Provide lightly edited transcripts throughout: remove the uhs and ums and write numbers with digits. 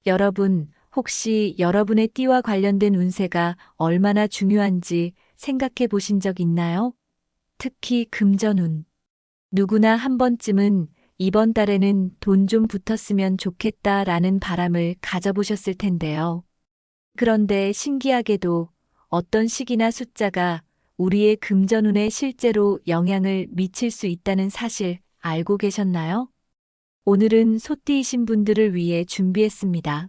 여러분, 혹시 여러분의 띠와 관련된 운세가 얼마나 중요한지 생각해 보신 적 있나요? 특히 금전운. 누구나 한 번쯤은 이번 달에는 돈 좀 붙었으면 좋겠다라는 바람을 가져보셨을 텐데요. 그런데 신기하게도 어떤 시기나 숫자가 우리의 금전운에 실제로 영향을 미칠 수 있다는 사실 알고 계셨나요? 오늘은 소띠이신 분들을 위해 준비했습니다.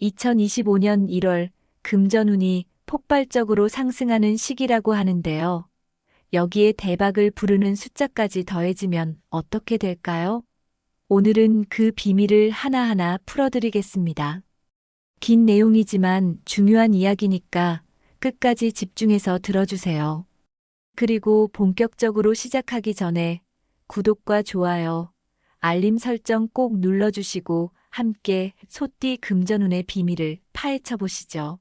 2025년 1월 금전운이 폭발적으로 상승하는 시기라고 하는데요. 여기에 대박을 부르는 숫자까지 더해지면 어떻게 될까요? 오늘은 그 비밀을 하나하나 풀어드리겠습니다. 긴 내용이지만 중요한 이야기니까 끝까지 집중해서 들어주세요. 그리고 본격적으로 시작하기 전에 구독과 좋아요, 알림 설정 꼭 눌러주시고 함께 소띠 금전운의 비밀을 파헤쳐 보시죠.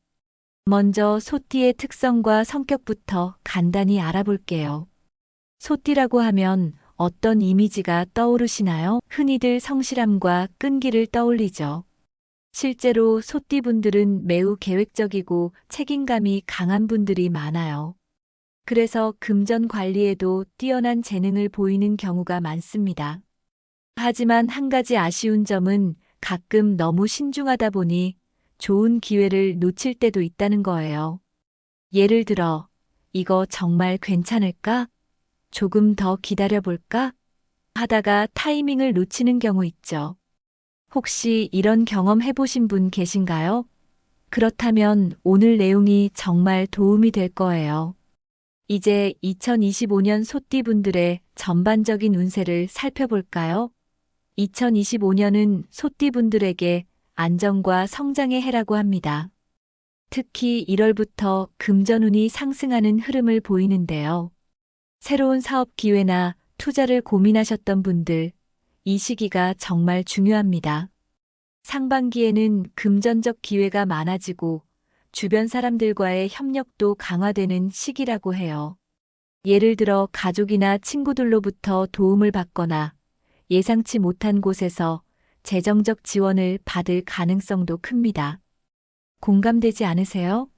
먼저 소띠의 특성과 성격부터 간단히 알아볼게요. 소띠라고 하면 어떤 이미지가 떠오르시나요? 흔히들 성실함과 끈기를 떠올리죠. 실제로 소띠분들은 매우 계획적이고 책임감이 강한 분들이 많아요. 그래서 금전 관리에도 뛰어난 재능을 보이는 경우가 많습니다. 하지만 한 가지 아쉬운 점은 가끔 너무 신중하다 보니 좋은 기회를 놓칠 때도 있다는 거예요. 예를 들어, 이거 정말 괜찮을까? 조금 더 기다려볼까? 하다가 타이밍을 놓치는 경우 있죠. 혹시 이런 경험 해보신 분 계신가요? 그렇다면 오늘 내용이 정말 도움이 될 거예요. 이제 2025년 소띠분들의 전반적인 운세를 살펴볼까요? 2025년은 소띠분들에게 안정과 성장의 해라고 합니다. 특히 1월부터 금전운이 상승하는 흐름을 보이는데요. 새로운 사업 기회나 투자를 고민하셨던 분들, 이 시기가 정말 중요합니다. 상반기에는 금전적 기회가 많아지고 주변 사람들과의 협력도 강화되는 시기라고 해요. 예를 들어 가족이나 친구들로부터 도움을 받거나 예상치 못한 곳에서 재정적 지원을 받을 가능성도 큽니다. 공감되지 않으세요?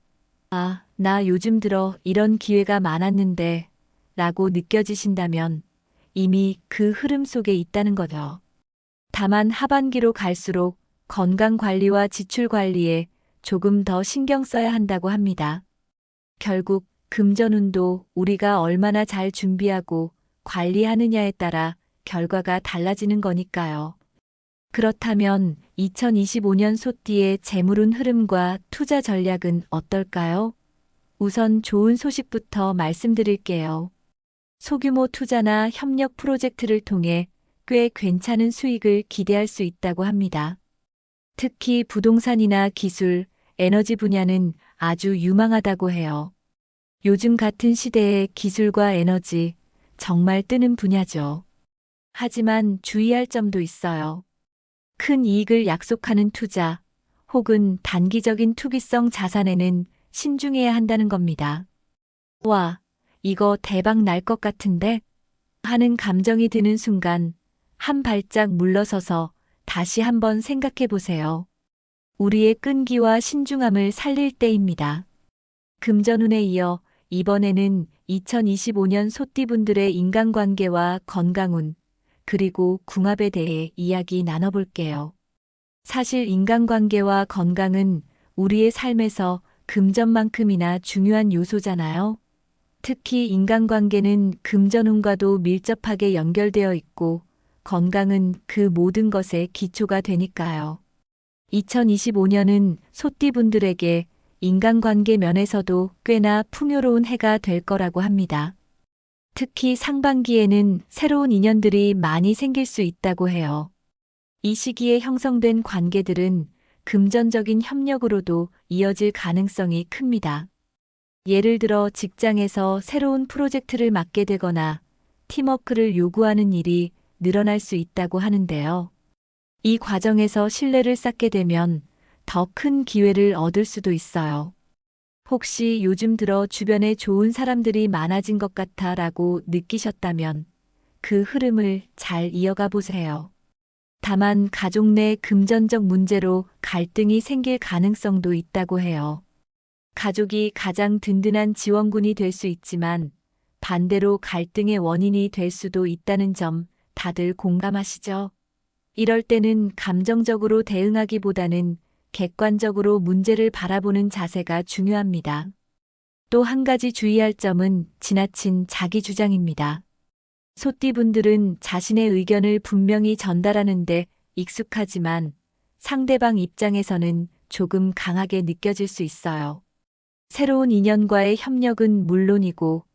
아, 나 요즘 들어 이런 기회가 많았는데 라고 느껴지신다면 이미 그 흐름 속에 있다는 거죠. 다만 하반기로 갈수록 건강 관리와 지출 관리에 조금 더 신경 써야 한다고 합니다. 결국 금전운도 우리가 얼마나 잘 준비하고 관리하느냐에 따라 결과가 달라지는 거니까요. 그렇다면 2025년 소띠의 재물운 흐름과 투자 전략은 어떨까요? 우선 좋은 소식부터 말씀드릴게요. 소규모 투자나 협력 프로젝트를 통해 꽤 괜찮은 수익을 기대할 수 있다고 합니다. 특히 부동산이나 기술, 에너지 분야는 아주 유망하다고 해요. 요즘 같은 시대에 기술과 에너지, 정말 뜨는 분야죠. 하지만 주의할 점도 있어요. 큰 이익을 약속하는 투자, 혹은 단기적인 투기성 자산에는 신중해야 한다는 겁니다. 와, 이거 대박 날 것 같은데? 하는 감정이 드는 순간 한 발짝 물러서서 다시 한번 생각해 보세요. 우리의 끈기와 신중함을 살릴 때입니다. 금전운에 이어 이번에는 2025년 소띠분들의 인간관계와 건강운, 그리고 궁합에 대해 이야기 나눠볼게요. 사실 인간관계와 건강은 우리의 삶에서 금전만큼이나 중요한 요소잖아요. 특히 인간관계는 금전운과도 밀접하게 연결되어 있고 건강은 그 모든 것의 기초가 되니까요. 2025년은 소띠분들에게 인간관계 면에서도 꽤나 풍요로운 해가 될 거라고 합니다. 특히 상반기에는 새로운 인연들이 많이 생길 수 있다고 해요. 이 시기에 형성된 관계들은 금전적인 협력으로도 이어질 가능성이 큽니다. 예를 들어 직장에서 새로운 프로젝트를 맡게 되거나 팀워크를 요구하는 일이 늘어날 수 있다고 하는데요. 이 과정에서 신뢰를 쌓게 되면 더 큰 기회를 얻을 수도 있어요. 혹시 요즘 들어 주변에 좋은 사람들이 많아진 것 같아 라고 느끼셨다면 그 흐름을 잘 이어가 보세요. 다만 가족 내 금전적 문제로 갈등이 생길 가능성도 있다고 해요. 가족이 가장 든든한 지원군이 될 수 있지만 반대로 갈등의 원인이 될 수도 있다는 점 다들 공감하시죠? 이럴 때는 감정적으로 대응하기보다는 객관적으로 문제를 바라보는 자세가 중요합니다. 또 한 가지 주의할 점은 지나친 자기 주장입니다. 소띠분들은 자신의 의견을 분명히 전달하는데 익숙하지만 상대방 입장에서는 조금 강하게 느껴질 수 있어요. 새로운 인연과의 협력은 물론이고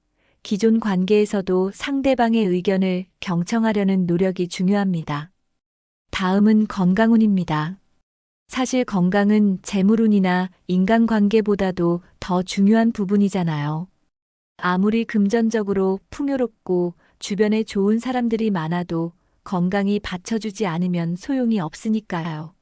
기존 관계에서도 상대방의 의견을 경청하려는 노력이 중요합니다. 다음은 건강운입니다. 사실 건강은 재물운이나 인간관계보다도 더 중요한 부분이잖아요. 아무리 금전적으로 풍요롭고 주변에 좋은 사람들이 많아도 건강이 받쳐주지 않으면 소용이 없으니까요.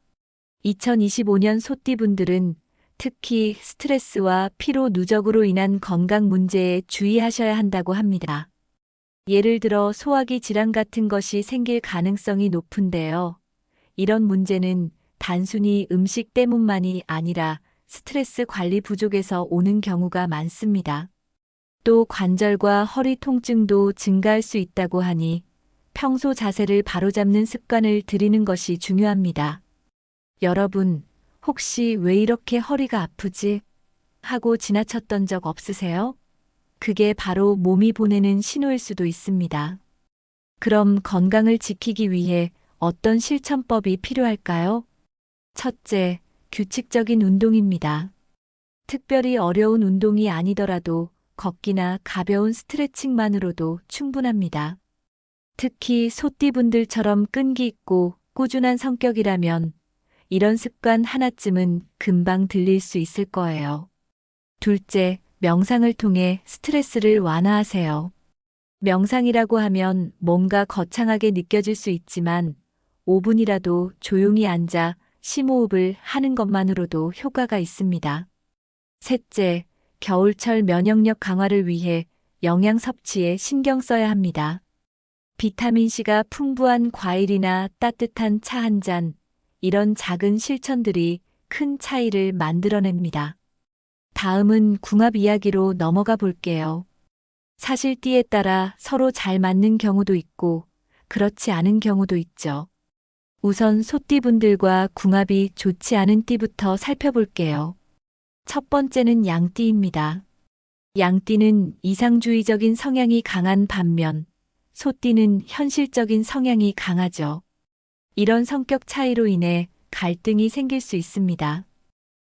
2025년 소띠분들은 특히 스트레스와 피로 누적으로 인한 건강 문제에 주의하셔야 한다고 합니다. 예를 들어 소화기 질환 같은 것이 생길 가능성이 높은데요. 이런 문제는 단순히 음식 때문만이 아니라 스트레스 관리 부족에서 오는 경우가 많습니다. 또 관절과 허리 통증도 증가할 수 있다고 하니 평소 자세를 바로잡는 습관을 들이는 것이 중요합니다. 여러분, 혹시 왜 이렇게 허리가 아프지? 하고 지나쳤던 적 없으세요? 그게 바로 몸이 보내는 신호일 수도 있습니다. 그럼 건강을 지키기 위해 어떤 실천법이 필요할까요? 첫째, 규칙적인 운동입니다. 특별히 어려운 운동이 아니더라도 걷기나 가벼운 스트레칭만으로도 충분합니다. 특히 소띠분들처럼 끈기 있고 꾸준한 성격이라면 이런 습관 하나쯤은 금방 들릴 수 있을 거예요. 둘째, 명상을 통해 스트레스를 완화하세요. 명상이라고 하면 뭔가 거창하게 느껴질 수 있지만 5분이라도 조용히 앉아 심호흡을 하는 것만으로도 효과가 있습니다. 셋째, 겨울철 면역력 강화를 위해 영양 섭취에 신경 써야 합니다. 비타민C가 풍부한 과일이나 따뜻한 차 한 잔, 이런 작은 실천들이 큰 차이를 만들어냅니다. 다음은 궁합 이야기로 넘어가 볼게요. 사실 띠에 따라 서로 잘 맞는 경우도 있고 그렇지 않은 경우도 있죠. 우선 소띠분들과 궁합이 좋지 않은 띠부터 살펴볼게요. 첫 번째는 양띠입니다. 양띠는 이상주의적인 성향이 강한 반면 소띠는 현실적인 성향이 강하죠. 이런 성격 차이로 인해 갈등이 생길 수 있습니다.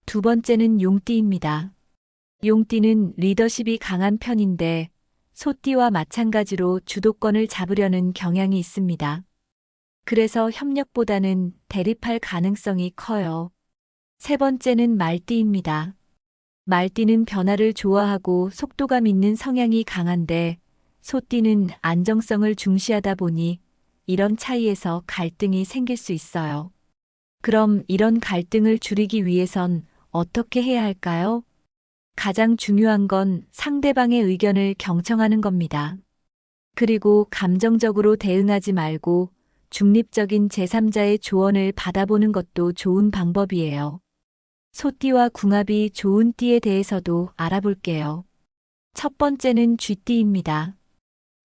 두 번째는 용띠입니다. 용띠는 리더십이 강한 편인데 소띠와 마찬가지로 주도권을 잡으려는 경향이 있습니다. 그래서 협력보다는 대립할 가능성이 커요. 세 번째는 말띠입니다. 말띠는 변화를 좋아하고 속도감 있는 성향이 강한데 소띠는 안정성을 중시하다 보니 이런 차이에서 갈등이 생길 수 있어요. 그럼 이런 갈등을 줄이기 위해선 어떻게 해야 할까요? 가장 중요한 건 상대방의 의견을 경청하는 겁니다. 그리고 감정적으로 대응하지 말고 중립적인 제3자의 조언을 받아보는 것도 좋은 방법이에요. 소띠와 궁합이 좋은 띠에 대해서도 알아볼게요. 첫 번째는 쥐띠입니다.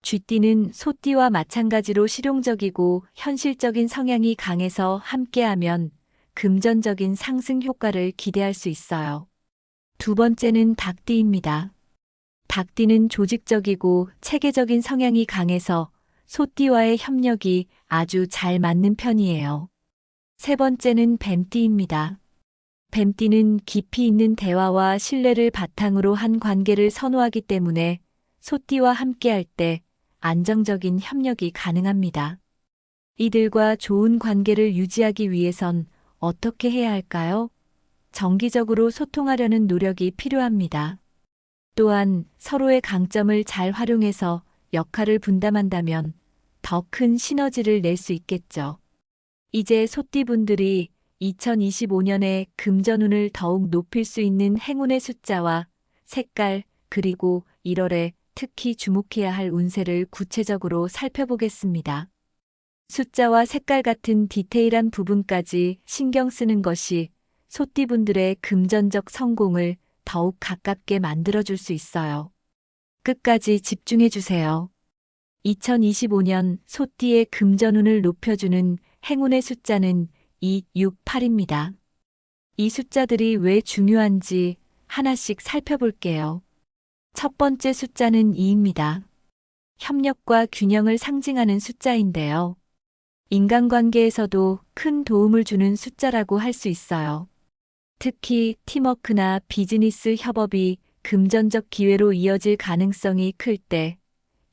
쥐띠는 소띠와 마찬가지로 실용적이고 현실적인 성향이 강해서 함께하면 금전적인 상승 효과를 기대할 수 있어요. 두 번째는 닭띠입니다. 닭띠는 조직적이고 체계적인 성향이 강해서 소띠와의 협력이 아주 잘 맞는 편이에요. 세 번째는 뱀띠입니다. 뱀띠는 깊이 있는 대화와 신뢰를 바탕으로 한 관계를 선호하기 때문에 소띠와 함께할 때 안정적인 협력이 가능합니다. 이들과 좋은 관계를 유지하기 위해선 어떻게 해야 할까요? 정기적으로 소통하려는 노력이 필요합니다. 또한 서로의 강점을 잘 활용해서 역할을 분담한다면 더 큰 시너지를 낼 수 있겠죠. 이제 소띠분들이 2025년에 금전운을 더욱 높일 수 있는 행운의 숫자와 색깔, 그리고 1월에 특히 주목해야 할 운세를 구체적으로 살펴보겠습니다. 숫자와 색깔 같은 디테일한 부분까지 신경 쓰는 것이 소띠분들의 금전적 성공을 더욱 가깝게 만들어줄 수 있어요. 끝까지 집중해 주세요. 2025년 소띠의 금전운을 높여주는 행운의 숫자는 2, 6, 8입니다. 이 숫자들이 왜 중요한지 하나씩 살펴볼게요. 첫 번째 숫자는 2입니다. 협력과 균형을 상징하는 숫자인데요. 인간관계에서도 큰 도움을 주는 숫자라고 할 수 있어요. 특히 팀워크나 비즈니스 협업이 금전적 기회로 이어질 가능성이 클 때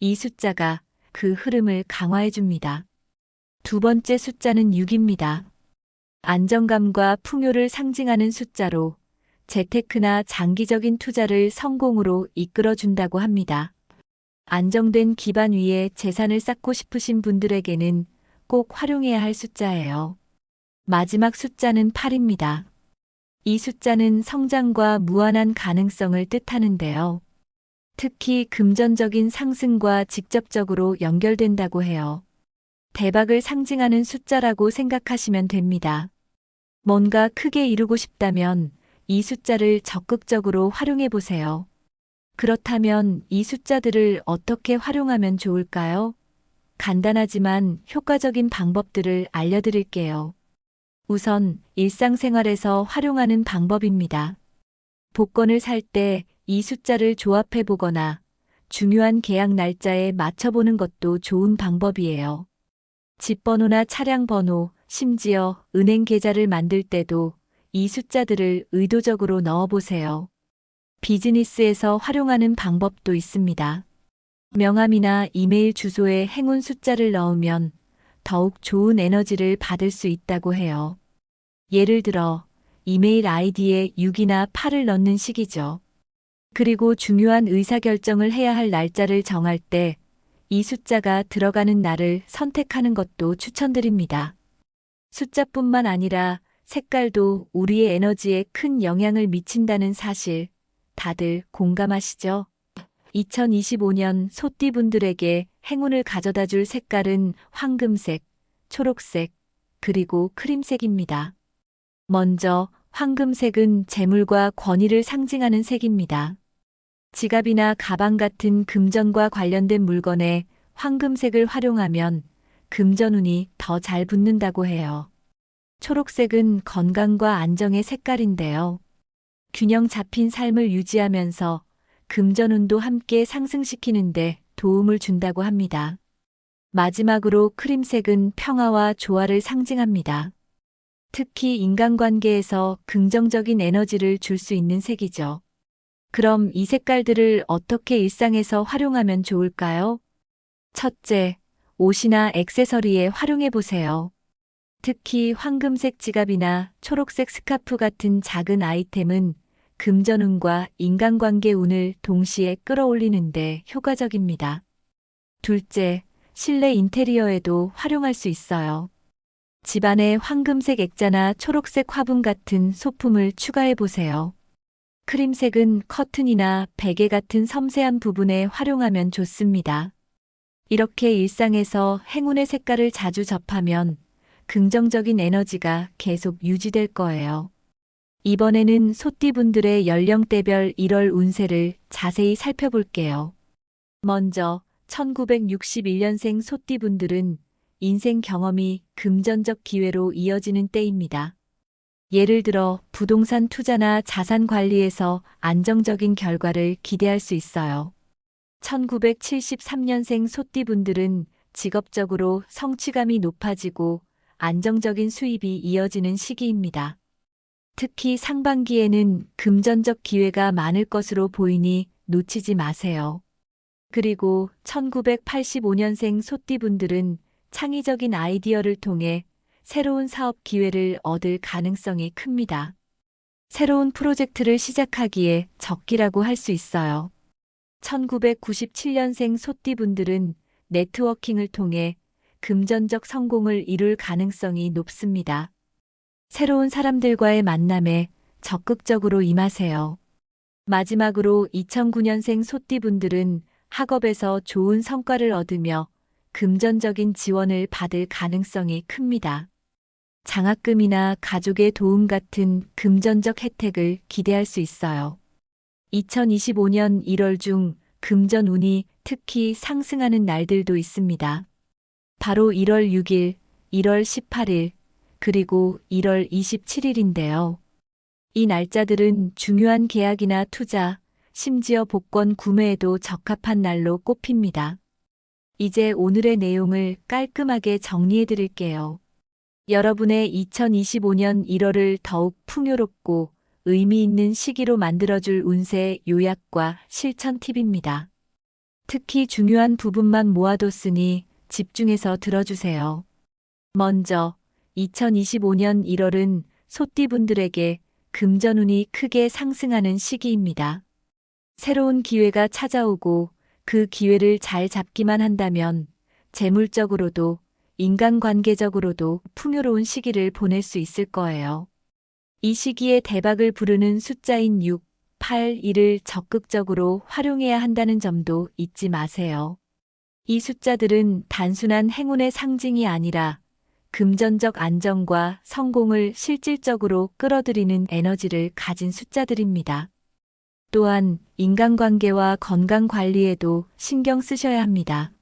이 숫자가 그 흐름을 강화해 줍니다. 두 번째 숫자는 6입니다. 안정감과 풍요를 상징하는 숫자로 재테크나 장기적인 투자를 성공으로 이끌어 준다고 합니다. 안정된 기반 위에 재산을 쌓고 싶으신 분들에게는 꼭 활용해야 할 숫자예요. 마지막 숫자는 8입니다. 이 숫자는 성장과 무한한 가능성을 뜻하는데요. 특히 금전적인 상승과 직접적으로 연결된다고 해요. 대박을 상징하는 숫자라고 생각하시면 됩니다. 뭔가 크게 이루고 싶다면 이 숫자를 적극적으로 활용해 보세요. 그렇다면 이 숫자들을 어떻게 활용하면 좋을까요? 간단하지만 효과적인 방법들을 알려드릴게요. 우선 일상생활에서 활용하는 방법입니다. 복권을 살 때 이 숫자를 조합해 보거나 중요한 계약 날짜에 맞춰보는 것도 좋은 방법이에요. 집 번호나 차량 번호, 심지어 은행 계좌를 만들 때도 이 숫자들을 의도적으로 넣어보세요. 비즈니스에서 활용하는 방법도 있습니다. 명함이나 이메일 주소에 행운 숫자를 넣으면 더욱 좋은 에너지를 받을 수 있다고 해요. 예를 들어 이메일 아이디에 6이나 8을 넣는 식이죠. 그리고 중요한 의사결정을 해야 할 날짜를 정할 때 이 숫자가 들어가는 날을 선택하는 것도 추천드립니다. 숫자뿐만 아니라 색깔도 우리의 에너지에 큰 영향을 미친다는 사실 다들 공감하시죠? 2025년 소띠분들에게 행운을 가져다 줄 색깔은 황금색, 초록색, 그리고 크림색입니다. 먼저 황금색은 재물과 권위를 상징하는 색입니다. 지갑이나 가방 같은 금전과 관련된 물건에 황금색을 활용하면 금전운이 더 잘 붙는다고 해요. 초록색은 건강과 안정의 색깔인데요. 균형 잡힌 삶을 유지하면서 금전운도 함께 상승시키는데 도움을 준다고 합니다. 마지막으로 크림색은 평화와 조화를 상징합니다. 특히 인간관계에서 긍정적인 에너지를 줄 수 있는 색이죠. 그럼 이 색깔들을 어떻게 일상에서 활용하면 좋을까요? 첫째, 옷이나 액세서리에 활용해 보세요. 특히 황금색 지갑이나 초록색 스카프 같은 작은 아이템은 금전운과 인간관계 운을 동시에 끌어올리는데 효과적입니다. 둘째, 실내 인테리어에도 활용할 수 있어요. 집안에 황금색 액자나 초록색 화분 같은 소품을 추가해 보세요. 크림색은 커튼이나 베개 같은 섬세한 부분에 활용하면 좋습니다. 이렇게 일상에서 행운의 색깔을 자주 접하면 긍정적인 에너지가 계속 유지될 거예요. 이번에는 소띠분들의 연령대별 1월 운세를 자세히 살펴볼게요. 먼저 1961년생 소띠분들은 인생 경험이 금전적 기회로 이어지는 때입니다. 예를 들어 부동산 투자나 자산 관리에서 안정적인 결과를 기대할 수 있어요. 1973년생 소띠분들은 직업적으로 성취감이 높아지고 안정적인 수입이 이어지는 시기입니다. 특히 상반기에는 금전적 기회가 많을 것으로 보이니 놓치지 마세요. 그리고 1985년생 소띠분들은 창의적인 아이디어를 통해 새로운 사업 기회를 얻을 가능성이 큽니다. 새로운 프로젝트를 시작하기에 적기라고 할 수 있어요. 1997년생 소띠분들은 네트워킹을 통해 금전적 성공을 이룰 가능성이 높습니다. 새로운 사람들과의 만남에 적극적으로 임하세요. 마지막으로 2009년생 소띠분들은 학업에서 좋은 성과를 얻으며 금전적인 지원을 받을 가능성이 큽니다. 장학금이나 가족의 도움 같은 금전적 혜택을 기대할 수 있어요. 2025년 1월 중 금전 운이 특히 상승하는 날들도 있습니다. 바로 1월 6일, 1월 18일, 그리고 1월 27일인데요. 이 날짜들은 중요한 계약이나 투자, 심지어 복권 구매에도 적합한 날로 꼽힙니다. 이제 오늘의 내용을 깔끔하게 정리해 드릴게요. 여러분의 2025년 1월을 더욱 풍요롭고 의미 있는 시기로 만들어줄 운세 요약과 실천 팁입니다. 특히 중요한 부분만 모아뒀으니 집중해서 들어주세요. 먼저 2025년 1월은 소띠분들에게 금전운이 크게 상승하는 시기입니다. 새로운 기회가 찾아오고 그 기회를 잘 잡기만 한다면 재물적으로도 인간관계적으로도 풍요로운 시기를 보낼 수 있을 거예요. 이 시기에 대박을 부르는 숫자인 6, 8, 1을 적극적으로 활용해야 한다는 점도 잊지 마세요. 이 숫자들은 단순한 행운의 상징이 아니라 금전적 안정과 성공을 실질적으로 끌어들이는 에너지를 가진 숫자들입니다. 또한 인간관계와 건강 관리에도 신경 쓰셔야 합니다.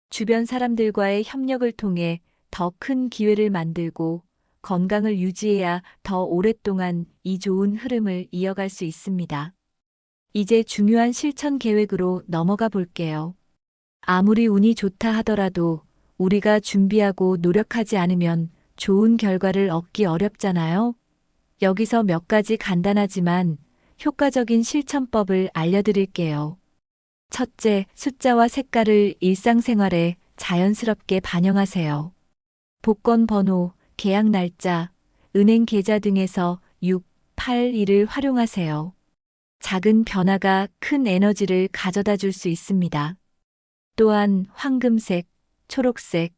주변 사람들과의 협력을 통해 더 큰 기회를 만들고 건강을 유지해야 더 오랫동안 이 좋은 흐름을 이어갈 수 있습니다. 이제 중요한 실천 계획으로 넘어가 볼게요. 아무리 운이 좋다 하더라도 우리가 준비하고 노력하지 않으면 좋은 결과를 얻기 어렵잖아요. 여기서 몇 가지 간단하지만 효과적인 실천법을 알려드릴게요. 첫째, 숫자와 색깔을 일상생활에 자연스럽게 반영하세요. 복권 번호, 계약 날짜, 은행 계좌 등에서 6, 8, 1을 활용하세요. 작은 변화가 큰 에너지를 가져다 줄 수 있습니다. 또한 황금색, 초록색,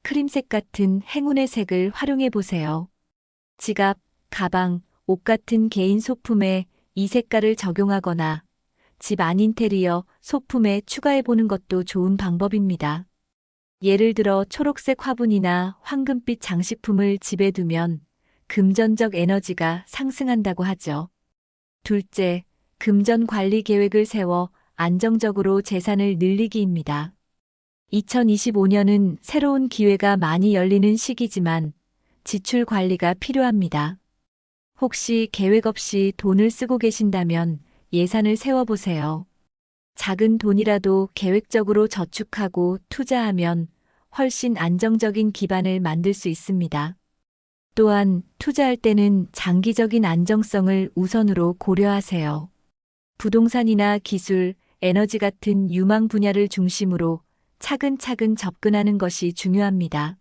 크림색 같은 행운의 색을 활용해 보세요. 지갑, 가방, 옷 같은 개인 소품에 이 색깔을 적용하거나 집 안 인테리어, 소품에 추가해 보는 것도 좋은 방법입니다. 예를 들어 초록색 화분이나 황금빛 장식품을 집에 두면 금전적 에너지가 상승한다고 하죠. 둘째, 금전 관리 계획을 세워 안정적으로 재산을 늘리기입니다. 2025년은 새로운 기회가 많이 열리는 시기지만 지출 관리가 필요합니다. 혹시 계획 없이 돈을 쓰고 계신다면 예산을 세워보세요. 작은 돈이라도 계획적으로 저축하고 투자하면 훨씬 안정적인 기반을 만들 수 있습니다. 또한 투자할 때는 장기적인 안정성을 우선으로 고려하세요. 부동산이나 기술, 에너지 같은 유망 분야를 중심으로 차근차근 접근하는 것이 중요합니다.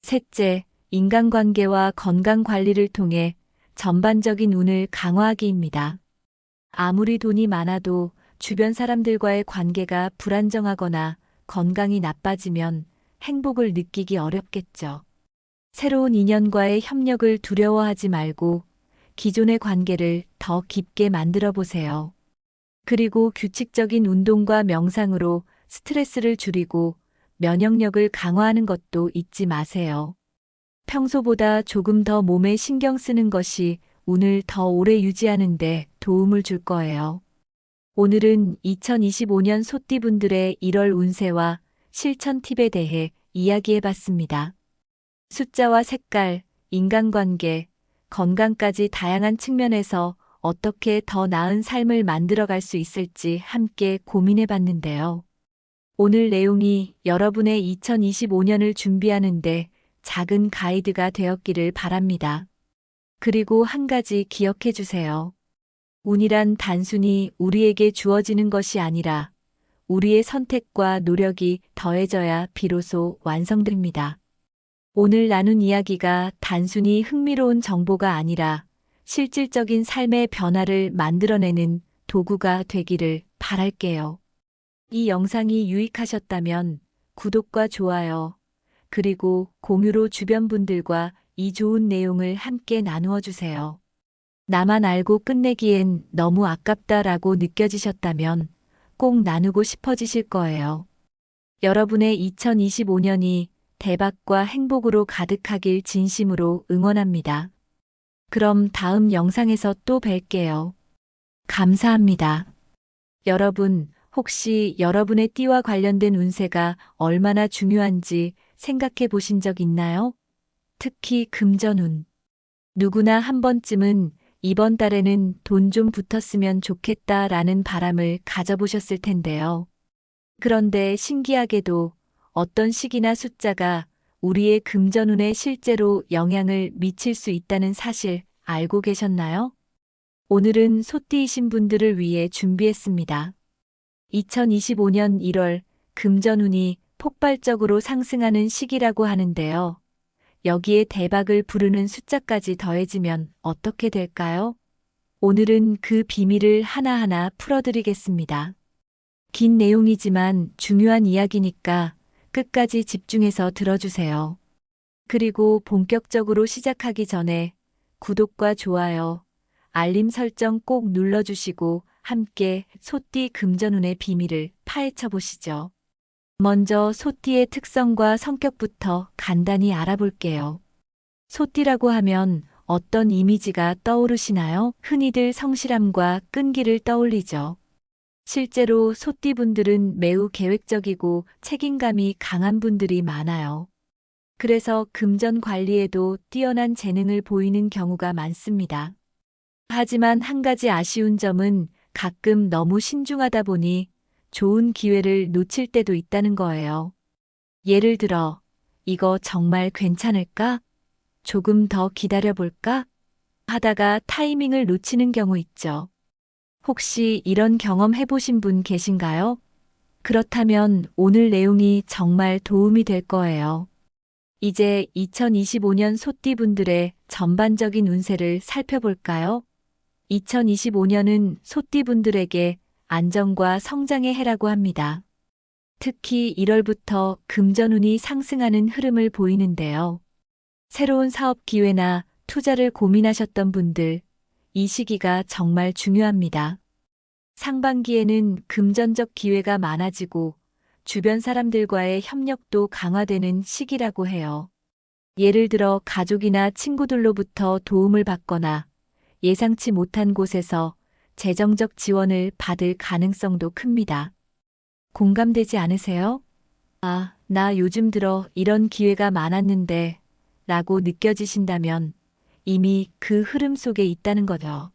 셋째, 인간관계와 건강 관리를 통해 전반적인 운을 강화하기입니다. 아무리 돈이 많아도 주변 사람들과의 관계가 불안정하거나 건강이 나빠지면 행복을 느끼기 어렵겠죠. 새로운 인연과의 협력을 두려워하지 말고 기존의 관계를 더 깊게 만들어 보세요. 그리고 규칙적인 운동과 명상으로 스트레스를 줄이고 면역력을 강화하는 것도 잊지 마세요. 평소보다 조금 더 몸에 신경 쓰는 것이 운을 더 오래 유지하는 데 도움을 줄 거예요. 오늘은 2025년 소띠분들의 1월 운세와 실천 팁에 대해 이야기해 봤습니다. 숫자와 색깔, 인간관계, 건강까지 다양한 측면에서 어떻게 더 나은 삶을 만들어갈 수 있을지 함께 고민해 봤는데요. 오늘 내용이 여러분의 2025년을 준비하는데 작은 가이드가 되었기를 바랍니다. 그리고 한 가지 기억해 주세요. 운이란 단순히 우리에게 주어지는 것이 아니라 우리의 선택과 노력이 더해져야 비로소 완성됩니다. 오늘 나눈 이야기가 단순히 흥미로운 정보가 아니라 실질적인 삶의 변화를 만들어내는 도구가 되기를 바랄게요. 이 영상이 유익하셨다면 구독과 좋아요, 그리고 공유로 주변 분들과 이 좋은 내용을 함께 나누어 주세요. 나만 알고 끝내기엔 너무 아깝다라고 느껴지셨다면 꼭 나누고 싶어지실 거예요. 여러분의 2025년이 대박과 행복으로 가득하길 진심으로 응원합니다. 그럼 다음 영상에서 또 뵐게요. 감사합니다. 여러분, 혹시 여러분의 띠와 관련된 운세가 얼마나 중요한지 생각해 보신 적 있나요? 특히 금전운. 누구나 한 번쯤은 이번 달에는 돈 좀 붙었으면 좋겠다라는 바람을 가져보셨을 텐데요. 그런데 신기하게도 어떤 시기나 숫자가 우리의 금전운에 실제로 영향을 미칠 수 있다는 사실 알고 계셨나요? 오늘은 소띠이신 분들을 위해 준비했습니다. 2025년 1월 금전운이 폭발적으로 상승하는 시기라고 하는데요. 여기에 대박을 부르는 숫자까지 더해지면 어떻게 될까요? 오늘은 그 비밀을 하나하나 풀어드리겠습니다. 긴 내용이지만 중요한 이야기니까 끝까지 집중해서 들어주세요. 그리고 본격적으로 시작하기 전에 구독과 좋아요, 알림 설정 꼭 눌러주시고 함께 소띠 금전운의 비밀을 파헤쳐 보시죠. 먼저 소띠의 특성과 성격부터 간단히 알아볼게요. 소띠라고 하면 어떤 이미지가 떠오르시나요? 흔히들 성실함과 끈기를 떠올리죠. 실제로 소띠분들은 매우 계획적이고 책임감이 강한 분들이 많아요. 그래서 금전 관리에도 뛰어난 재능을 보이는 경우가 많습니다. 하지만 한 가지 아쉬운 점은 가끔 너무 신중하다 보니 좋은 기회를 놓칠 때도 있다는 거예요. 예를 들어, 이거 정말 괜찮을까? 조금 더 기다려볼까? 하다가 타이밍을 놓치는 경우 있죠. 혹시 이런 경험 해보신 분 계신가요? 그렇다면 오늘 내용이 정말 도움이 될 거예요. 이제 2025년 소띠분들의 전반적인 운세를 살펴볼까요? 2025년은 소띠분들에게 안정과 성장의 해라고 합니다. 특히 1월부터 금전운이 상승하는 흐름을 보이는데요. 새로운 사업 기회나 투자를 고민하셨던 분들, 이 시기가 정말 중요합니다. 상반기에는 금전적 기회가 많아지고 주변 사람들과의 협력도 강화되는 시기라고 해요. 예를 들어 가족이나 친구들로부터 도움을 받거나 예상치 못한 곳에서 재정적 지원을 받을 가능성도 큽니다. 공감되지 않으세요? 아, 나 요즘 들어 이런 기회가 많았는데 라고 느껴지신다면 이미 그 흐름 속에 있다는 거죠.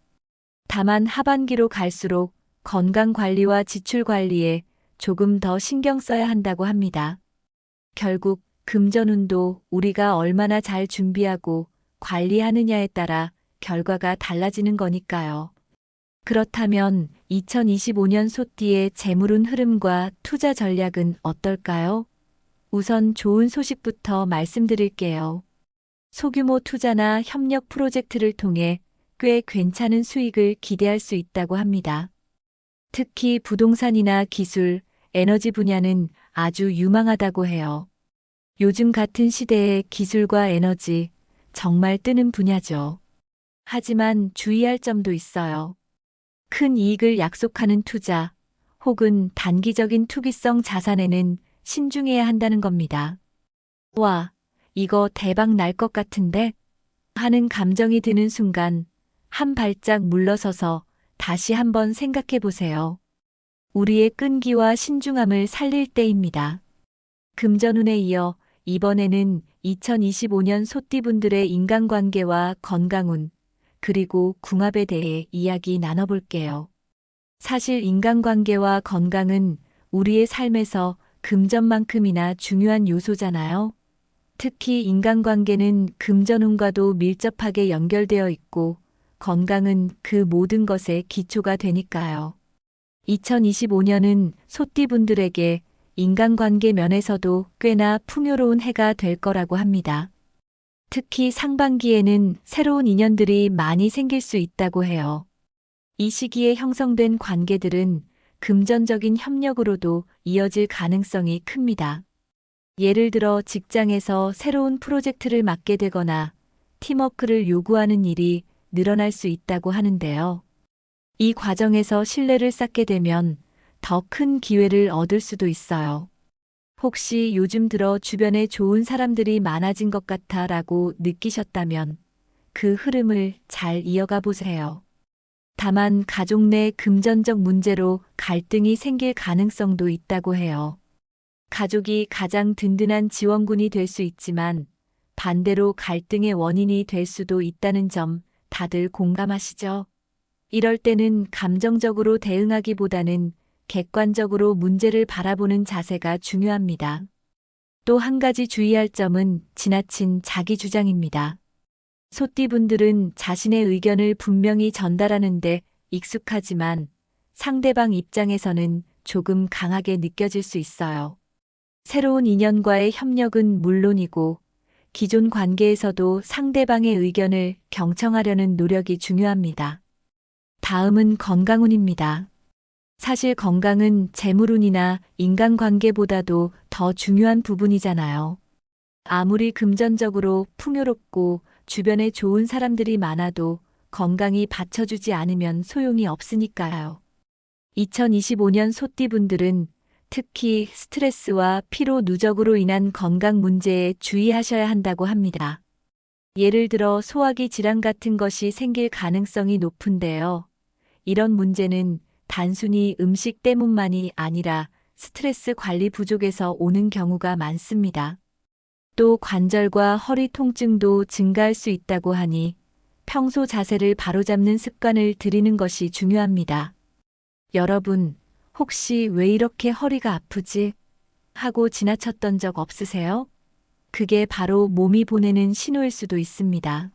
다만 하반기로 갈수록 건강 관리와 지출 관리에 조금 더 신경 써야 한다고 합니다. 결국 금전운도 우리가 얼마나 잘 준비하고 관리하느냐에 따라 결과가 달라지는 거니까요. 그렇다면 2025년 소띠의 재물운 흐름과 투자 전략은 어떨까요? 우선 좋은 소식부터 말씀드릴게요. 소규모 투자나 협력 프로젝트를 통해 꽤 괜찮은 수익을 기대할 수 있다고 합니다. 특히 부동산이나 기술, 에너지 분야는 아주 유망하다고 해요. 요즘 같은 시대에 기술과 에너지, 정말 뜨는 분야죠. 하지만 주의할 점도 있어요. 큰 이익을 약속하는 투자, 혹은 단기적인 투기성 자산에는 신중해야 한다는 겁니다. 와, 이거 대박 날 것 같은데? 하는 감정이 드는 순간 한 발짝 물러서서 다시 한번 생각해 보세요. 우리의 끈기와 신중함을 살릴 때입니다. 금전운에 이어 이번에는 2025년 소띠분들의 인간관계와 건강운, 그리고 궁합에 대해 이야기 나눠볼게요. 사실 인간관계와 건강은 우리의 삶에서 금전만큼이나 중요한 요소잖아요. 특히 인간관계는 금전운과도 밀접하게 연결되어 있고 건강은 그 모든 것의 기초가 되니까요. 2025년은 소띠분들에게 인간관계 면에서도 꽤나 풍요로운 해가 될 거라고 합니다. 특히 상반기에는 새로운 인연들이 많이 생길 수 있다고 해요. 이 시기에 형성된 관계들은 금전적인 협력으로도 이어질 가능성이 큽니다. 예를 들어 직장에서 새로운 프로젝트를 맡게 되거나 팀워크를 요구하는 일이 늘어날 수 있다고 하는데요. 이 과정에서 신뢰를 쌓게 되면 더 큰 기회를 얻을 수도 있어요. 혹시 요즘 들어 주변에 좋은 사람들이 많아진 것 같아 라고 느끼셨다면 그 흐름을 잘 이어가 보세요. 다만 가족 내 금전적 문제로 갈등이 생길 가능성도 있다고 해요. 가족이 가장 든든한 지원군이 될 수 있지만 반대로 갈등의 원인이 될 수도 있다는 점 다들 공감하시죠? 이럴 때는 감정적으로 대응하기보다는 객관적으로 문제를 바라보는 자세가 중요합니다. 또 한 가지 주의할 점은 지나친 자기 주장입니다. 소띠분들은 자신의 의견을 분명히 전달하는데 익숙하지만 상대방 입장에서는 조금 강하게 느껴질 수 있어요. 새로운 인연과의 협력은 물론이고 기존 관계에서도 상대방의 의견을 경청하려는 노력이 중요합니다. 다음은 건강운입니다. 사실 건강은 재물운이나 인간관계보다도 더 중요한 부분이잖아요. 아무리 금전적으로 풍요롭고 주변에 좋은 사람들이 많아도 건강이 받쳐주지 않으면 소용이 없으니까요. 2025년 소띠분들은 특히 스트레스와 피로 누적으로 인한 건강 문제에 주의하셔야 한다고 합니다. 예를 들어 소화기 질환 같은 것이 생길 가능성이 높은데요. 이런 문제는 단순히 음식 때문만이 아니라 스트레스 관리 부족에서 오는 경우가 많습니다. 또 관절과 허리 통증도 증가할 수 있다고 하니 평소 자세를 바로잡는 습관을 들이는 것이 중요합니다. 여러분, 혹시 왜 이렇게 허리가 아프지? 하고 지나쳤던 적 없으세요? 그게 바로 몸이 보내는 신호일 수도 있습니다.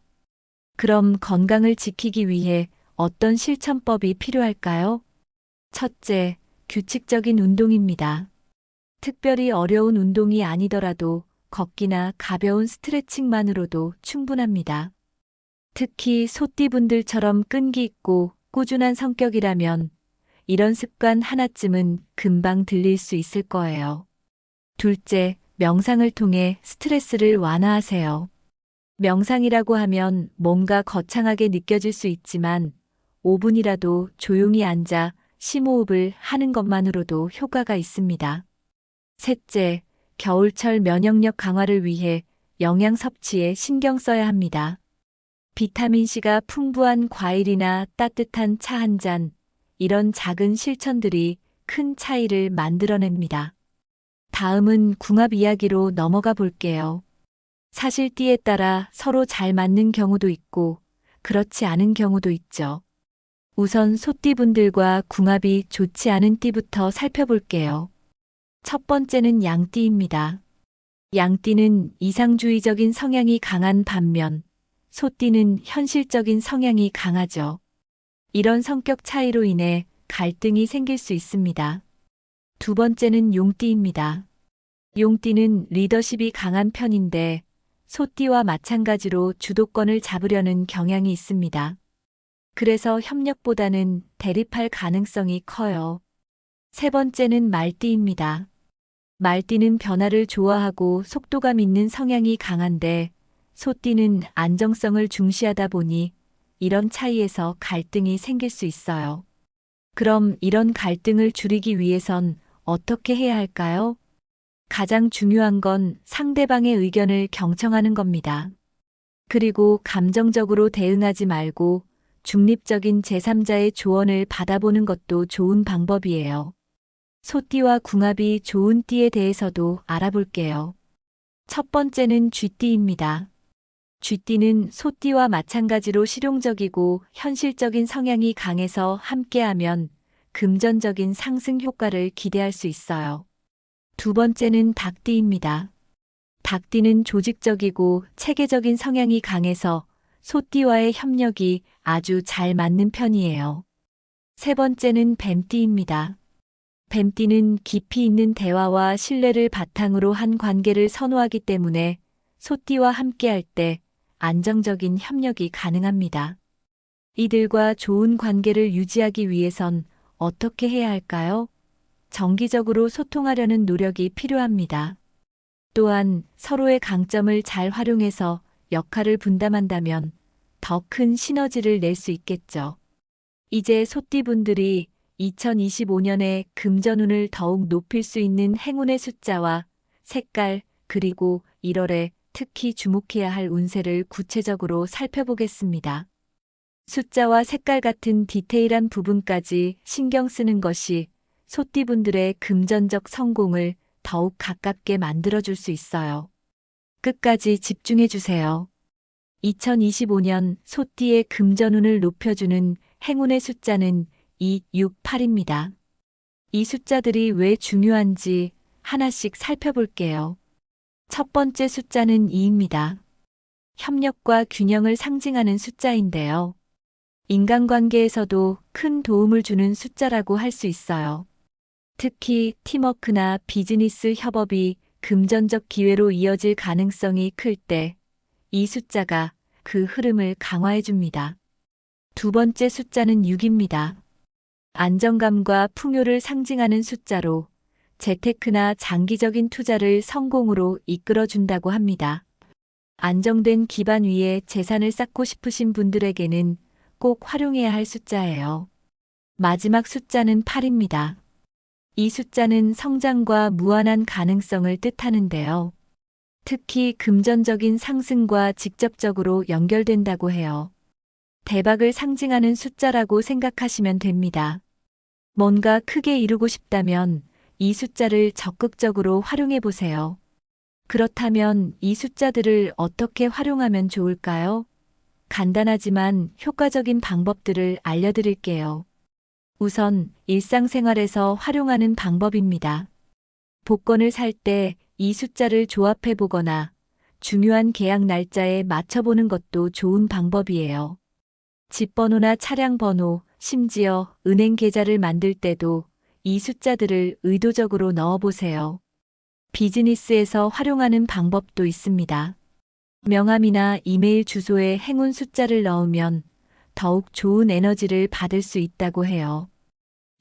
그럼 건강을 지키기 위해 어떤 실천법이 필요할까요? 첫째, 규칙적인 운동입니다. 특별히 어려운 운동이 아니더라도 걷기나 가벼운 스트레칭만으로도 충분합니다. 특히 소띠분들처럼 끈기 있고 꾸준한 성격이라면 이런 습관 하나쯤은 금방 들릴 수 있을 거예요. 둘째, 명상을 통해 스트레스를 완화하세요. 명상이라고 하면 뭔가 거창하게 느껴질 수 있지만 5분이라도 조용히 앉아 심호흡을 하는 것만으로도 효과가 있습니다. 셋째, 겨울철 면역력 강화를 위해 영양 섭취에 신경 써야 합니다. 비타민C가 풍부한 과일이나 따뜻한 차 한 잔, 이런 작은 실천들이 큰 차이를 만들어냅니다. 다음은 궁합 이야기로 넘어가 볼게요. 사실 띠에 따라 서로 잘 맞는 경우도 있고 그렇지 않은 경우도 있죠. 우선 소띠분들과 궁합이 좋지 않은 띠부터 살펴볼게요. 첫 번째는 양띠입니다. 양띠는 이상주의적인 성향이 강한 반면 소띠는 현실적인 성향이 강하죠. 이런 성격 차이로 인해 갈등이 생길 수 있습니다. 두 번째는 용띠입니다. 용띠는 리더십이 강한 편인데 소띠와 마찬가지로 주도권을 잡으려는 경향이 있습니다. 그래서 협력보다는 대립할 가능성이 커요. 세 번째는 말띠입니다. 말띠는 변화를 좋아하고 속도감 있는 성향이 강한데 소띠는 안정성을 중시하다 보니 이런 차이에서 갈등이 생길 수 있어요. 그럼 이런 갈등을 줄이기 위해선 어떻게 해야 할까요? 가장 중요한 건 상대방의 의견을 경청하는 겁니다. 그리고 감정적으로 대응하지 말고 중립적인 제3자의 조언을 받아보는 것도 좋은 방법이에요. 소띠와 궁합이 좋은 띠에 대해서도 알아볼게요. 첫 번째는 쥐띠입니다. 쥐띠는 소띠와 마찬가지로 실용적이고 현실적인 성향이 강해서 함께하면 금전적인 상승 효과를 기대할 수 있어요. 두 번째는 닭띠입니다. 닭띠는 조직적이고 체계적인 성향이 강해서 소띠와의 협력이 아주 잘 맞는 편이에요. 세 번째는 뱀띠입니다. 뱀띠는 깊이 있는 대화와 신뢰를 바탕으로 한 관계를 선호하기 때문에 소띠와 함께할 때 안정적인 협력이 가능합니다. 이들과 좋은 관계를 유지하기 위해선 어떻게 해야 할까요? 정기적으로 소통하려는 노력이 필요합니다. 또한 서로의 강점을 잘 활용해서 역할을 분담한다면 더 큰 시너지를 낼 수 있겠죠. 이제 소띠분들이 2025년에 금전운을 더욱 높일 수 있는 행운의 숫자와 색깔, 그리고 1월에 특히 주목해야 할 운세를 구체적으로 살펴보겠습니다. 숫자와 색깔 같은 디테일한 부분까지 신경 쓰는 것이 소띠분들의 금전적 성공을 더욱 가깝게 만들어줄 수 있어요. 끝까지 집중해 주세요. 2025년 소띠의 금전운을 높여주는 행운의 숫자는 2, 6, 8입니다. 이 숫자들이 왜 중요한지 하나씩 살펴볼게요. 첫 번째 숫자는 2입니다. 협력과 균형을 상징하는 숫자인데요. 인간관계에서도 큰 도움을 주는 숫자라고 할 수 있어요. 특히 팀워크나 비즈니스 협업이 금전적 기회로 이어질 가능성이 클 때 이 숫자가 그 흐름을 강화해 줍니다. 두 번째 숫자는 6입니다. 안정감과 풍요를 상징하는 숫자로 재테크나 장기적인 투자를 성공으로 이끌어 준다고 합니다. 안정된 기반 위에 재산을 쌓고 싶으신 분들에게는 꼭 활용해야 할 숫자예요. 마지막 숫자는 8입니다. 이 숫자는 성장과 무한한 가능성을 뜻하는데요. 특히 금전적인 상승과 직접적으로 연결된다고 해요. 대박을 상징하는 숫자라고 생각하시면 됩니다. 뭔가 크게 이루고 싶다면 이 숫자를 적극적으로 활용해 보세요. 그렇다면 이 숫자들을 어떻게 활용하면 좋을까요? 간단하지만 효과적인 방법들을 알려드릴게요. 우선 일상생활에서 활용하는 방법입니다. 복권을 살 때 이 숫자를 조합해 보거나 중요한 계약 날짜에 맞춰보는 것도 좋은 방법이에요. 집 번호나 차량 번호, 심지어 은행 계좌를 만들 때도 이 숫자들을 의도적으로 넣어보세요. 비즈니스에서 활용하는 방법도 있습니다. 명함이나 이메일 주소에 행운 숫자를 넣으면 더욱 좋은 에너지를 받을 수 있다고 해요.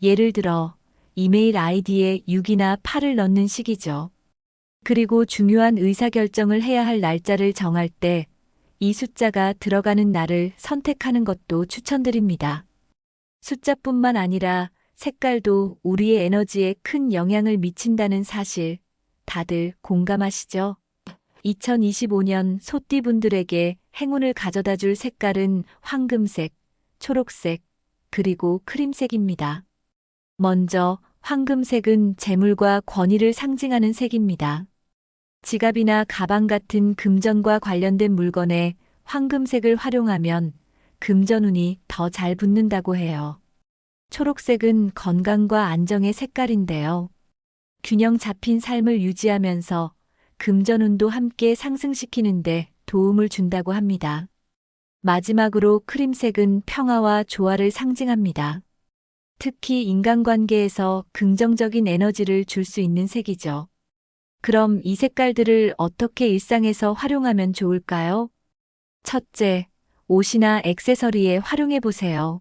예를 들어 이메일 아이디에 6이나 8을 넣는 식이죠. 그리고 중요한 의사결정을 해야 할 날짜를 정할 때 이 숫자가 들어가는 날을 선택하는 것도 추천드립니다. 숫자뿐만 아니라 색깔도 우리의 에너지에 큰 영향을 미친다는 사실 다들 공감하시죠? 2025년 소띠분들에게 행운을 가져다 줄 색깔은 황금색, 초록색, 그리고 크림색입니다. 먼저 황금색은 재물과 권위를 상징하는 색입니다. 지갑이나 가방 같은 금전과 관련된 물건에 황금색을 활용하면 금전운이 더 잘 붙는다고 해요. 초록색은 건강과 안정의 색깔인데요. 균형 잡힌 삶을 유지하면서 금전운도 함께 상승시키는데 도움을 준다고 합니다. 마지막으로 크림색은 평화와 조화를 상징합니다. 특히 인간관계에서 긍정적인 에너지를 줄 수 있는 색이죠. 그럼 이 색깔들을 어떻게 일상에서 활용하면 좋을까요? 첫째, 옷이나 액세서리에 활용해 보세요.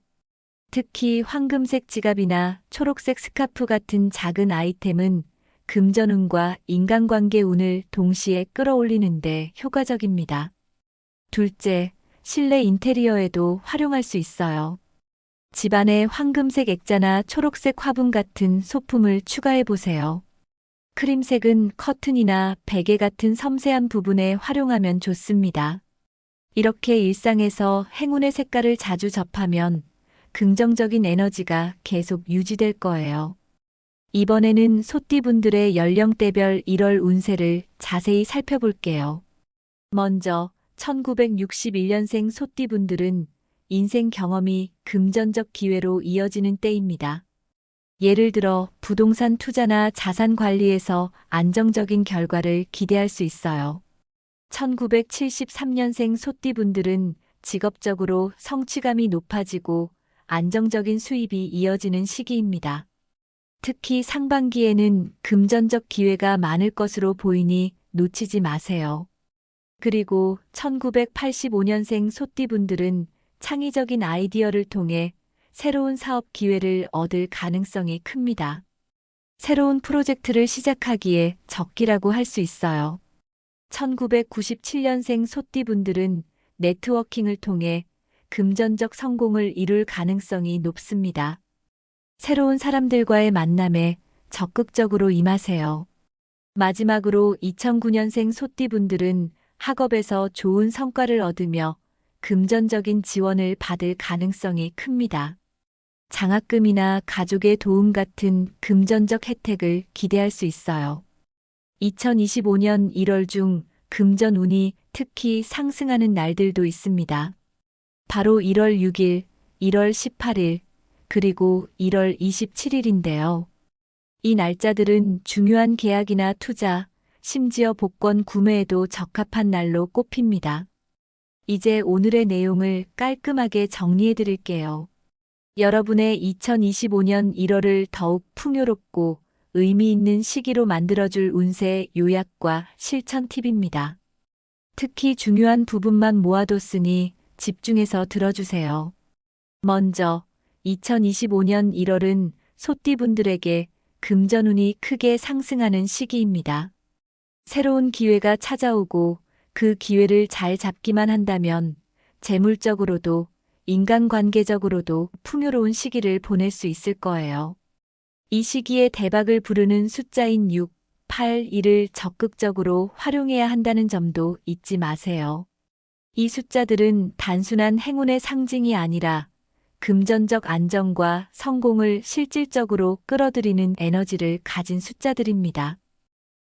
특히 황금색 지갑이나 초록색 스카프 같은 작은 아이템은 금전운과 인간관계 운을 동시에 끌어올리는데 효과적입니다. 둘째, 실내 인테리어에도 활용할 수 있어요. 집안에 황금색 액자나 초록색 화분 같은 소품을 추가해 보세요. 크림색은 커튼이나 베개 같은 섬세한 부분에 활용하면 좋습니다. 이렇게 일상에서 행운의 색깔을 자주 접하면 긍정적인 에너지가 계속 유지될 거예요. 이번에는 소띠분들의 연령대별 1월 운세를 자세히 살펴볼게요. 먼저 1961년생 소띠분들은 인생 경험이 금전적 기회로 이어지는 때입니다. 예를 들어 부동산 투자나 자산 관리에서 안정적인 결과를 기대할 수 있어요. 1973년생 소띠분들은 직업적으로 성취감이 높아지고 안정적인 수입이 이어지는 시기입니다. 특히 상반기에는 금전적 기회가 많을 것으로 보이니 놓치지 마세요. 그리고 1985년생 소띠분들은 창의적인 아이디어를 통해 새로운 사업 기회를 얻을 가능성이 큽니다. 새로운 프로젝트를 시작하기에 적기라고 할 수 있어요. 1997년생 소띠분들은 네트워킹을 통해 금전적 성공을 이룰 가능성이 높습니다. 새로운 사람들과의 만남에 적극적으로 임하세요. 마지막으로 2009년생 소띠분들은 학업에서 좋은 성과를 얻으며 금전적인 지원을 받을 가능성이 큽니다. 장학금이나 가족의 도움 같은 금전적 혜택을 기대할 수 있어요. 2025년 1월 중 금전 운이 특히 상승하는 날들도 있습니다. 바로 1월 6일, 1월 18일, 그리고 1월 27일인데요. 이 날짜들은 중요한 계약이나 투자, 심지어 복권 구매에도 적합한 날로 꼽힙니다. 이제 오늘의 내용을 깔끔하게 정리해 드릴게요. 여러분의 2025년 1월을 더욱 풍요롭고 의미 있는 시기로 만들어줄 운세 요약과 실천 팁입니다. 특히 중요한 부분만 모아뒀으니 집중해서 들어주세요. 먼저 2025년 1월은 소띠분들에게 금전운이 크게 상승하는 시기입니다. 새로운 기회가 찾아오고 그 기회를 잘 잡기만 한다면 재물적으로도 인간관계적으로도 풍요로운 시기를 보낼 수 있을 거예요. 이 시기에 대박을 부르는 숫자인 6, 8, 1을 적극적으로 활용해야 한다는 점도 잊지 마세요. 이 숫자들은 단순한 행운의 상징이 아니라 금전적 안정과 성공을 실질적으로 끌어들이는 에너지를 가진 숫자들입니다.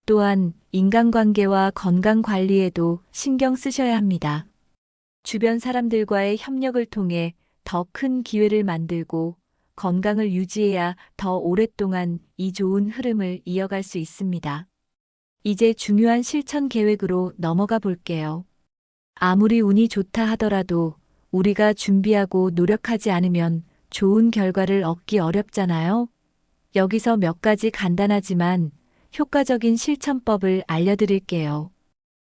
또한 인간관계와 건강 관리에도 신경 쓰셔야 합니다. 주변 사람들과의 협력을 통해 더 큰 기회를 만들고 건강을 유지해야 더 오랫동안 이 좋은 흐름을 이어갈 수 있습니다. 이제 중요한 실천 계획으로 넘어가 볼게요. 아무리 운이 좋다 하더라도 우리가 준비하고 노력하지 않으면 좋은 결과를 얻기 어렵잖아요. 여기서 몇 가지 간단하지만 효과적인 실천법을 알려드릴게요.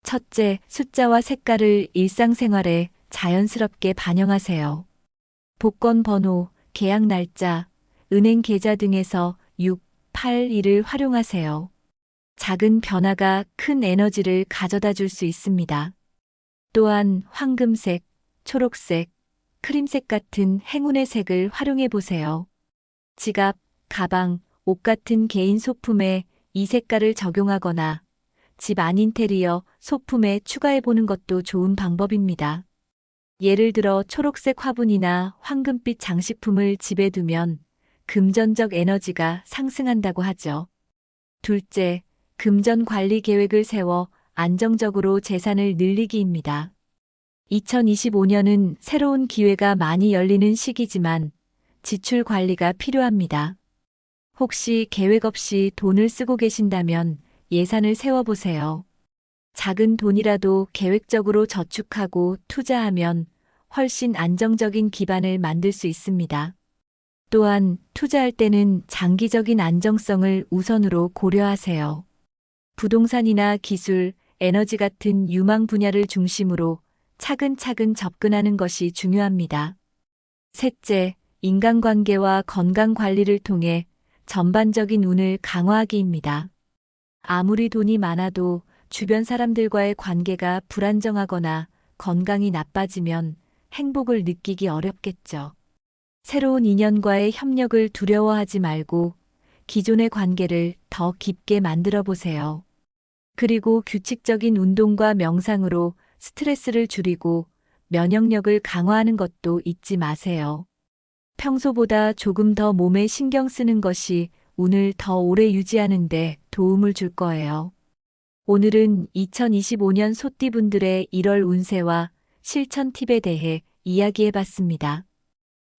첫째, 숫자와 색깔을 일상생활에 자연스럽게 반영하세요. 복권 번호, 계약 날짜, 은행 계좌 등에서 6, 8, 1을 활용하세요. 작은 변화가 큰 에너지를 가져다 줄 수 있습니다. 또한 황금색, 초록색, 크림색 같은 행운의 색을 활용해 보세요. 지갑, 가방, 옷 같은 개인 소품에 이 색깔을 적용하거나 집 안 인테리어, 소품에 추가해 보는 것도 좋은 방법입니다. 예를 들어 초록색 화분이나 황금빛 장식품을 집에 두면 금전적 에너지가 상승한다고 하죠. 둘째, 금전 관리 계획을 세워 안정적으로 재산을 늘리기입니다. 2025년은 새로운 기회가 많이 열리는 시기지만 지출 관리가 필요합니다. 혹시 계획 없이 돈을 쓰고 계신다면 예산을 세워보세요. 작은 돈이라도 계획적으로 저축하고 투자하면 훨씬 안정적인 기반을 만들 수 있습니다. 또한 투자할 때는 장기적인 안정성을 우선으로 고려하세요. 부동산이나 기술, 에너지 같은 유망 분야를 중심으로 차근차근 접근하는 것이 중요합니다. 셋째, 인간관계와 건강 관리를 통해 전반적인 운을 강화하기입니다. 아무리 돈이 많아도 주변 사람들과의 관계가 불안정하거나 건강이 나빠지면 행복을 느끼기 어렵겠죠. 새로운 인연과의 협력을 두려워하지 말고 기존의 관계를 더 깊게 만들어 보세요. 그리고 규칙적인 운동과 명상으로 스트레스를 줄이고 면역력을 강화하는 것도 잊지 마세요. 평소보다 조금 더 몸에 신경 쓰는 것이 운을 더 오래 유지하는 데 도움을 줄 거예요. 오늘은 2025년 소띠분들의 1월 운세와 실천 팁에 대해 이야기해 봤습니다.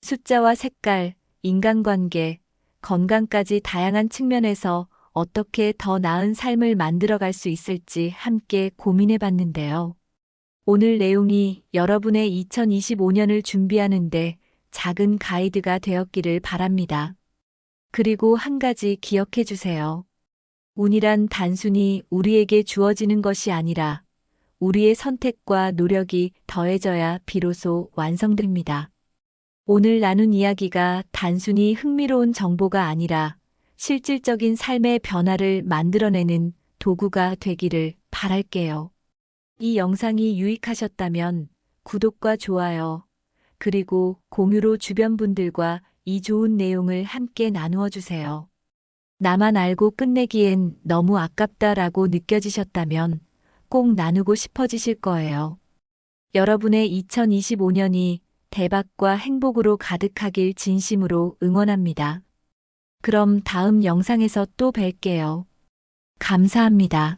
숫자와 색깔, 인간관계, 건강까지 다양한 측면에서 어떻게 더 나은 삶을 만들어갈 수 있을지 함께 고민해 봤는데요. 오늘 내용이 여러분의 2025년을 준비하는데 작은 가이드가 되었기를 바랍니다. 그리고 한 가지 기억해 주세요. 운이란 단순히 우리에게 주어지는 것이 아니라 우리의 선택과 노력이 더해져야 비로소 완성됩니다. 오늘 나눈 이야기가 단순히 흥미로운 정보가 아니라 실질적인 삶의 변화를 만들어내는 도구가 되기를 바랄게요. 이 영상이 유익하셨다면 구독과 좋아요, 그리고 공유로 주변 분들과 이 좋은 내용을 함께 나누어 주세요. 나만 알고 끝내기엔 너무 아깝다라고 느껴지셨다면 꼭 나누고 싶어지실 거예요. 여러분의 2025년이 대박과 행복으로 가득하길 진심으로 응원합니다. 그럼 다음 영상에서 또 뵐게요. 감사합니다.